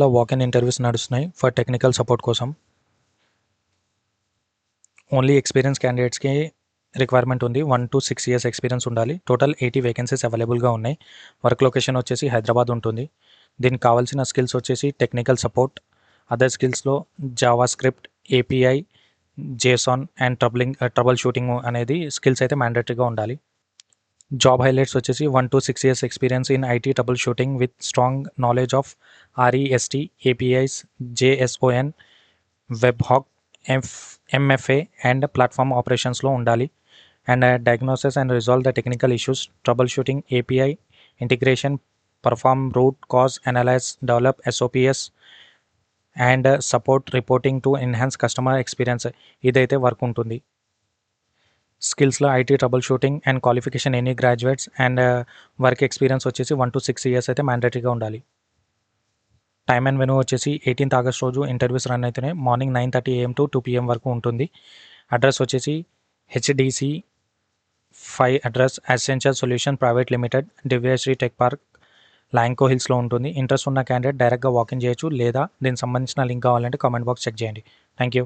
లో walk-in interviews నడుస్తున్నాయి for technical support కోసం. ఓన్లీ ఎక్స్పీరియన్స్ క్యాండిడేట్స్కి రిక్వైర్మెంట్ ఉంది. 1 to 6 years ఎక్స్పీరియన్స్ ఉండాలి. టోటల్ 80 వేకెన్సీస్ అవైలబుల్గా ఉన్నాయి. వర్క్ లొకేషన్ వచ్చేసి హైదరాబాద్ ఉంటుంది. దీనికి కావాల్సిన స్కిల్స్ వచ్చేసి టెక్నికల్ సపోర్ట్, అదర్ స్కిల్స్లో JavaScript, API, JSON and troubleshooting అనేది స్కిల్స్ అయితే మ్యాండేటరీగా ఉండాలి. జాబ్ హైలైట్స్ వచ్చేసి 1 to 6 years experience in IT troubleshooting with strong knowledge of REST, APIs, JSON, webhook, MFA and platform ఆపరేషన్స్లో ఉండాలి. And diagnosis and resolve the technical issues, troubleshooting, API integration, perform root cause analyse, develop SOPs and support reporting to enhance customer experience. ఇదైతే work ఉంటుంది. స్కిల్స్లో IT troubleshooting and qualification any graduates and work experience వచ్చేసి 1 to 6 years అయితే మ్యాండేటరీగా ఉండాలి. Time and venue వచ్చేసి 18th August రోజు interviews run అవుతున్నాయి. మార్నింగ్ 9:30 AM to 2 PM వరకు ఉంటుంది. అడ్రస్ వచ్చేసి HDC 5 address essential solution private limited, Divyasree tech park, Lanco హిల్స్లో ఉంటుంది. ఇంట్రెస్ట్ ఉన్న క్యాండిడేట్ డైరెక్ట్గా వాకింగ్ చేయొచ్చు, లేదా దీనికి సంబంధించిన లింక్ కావాలంటే కామెంట్ బాక్స్ చెక్ చేయండి. Thank you.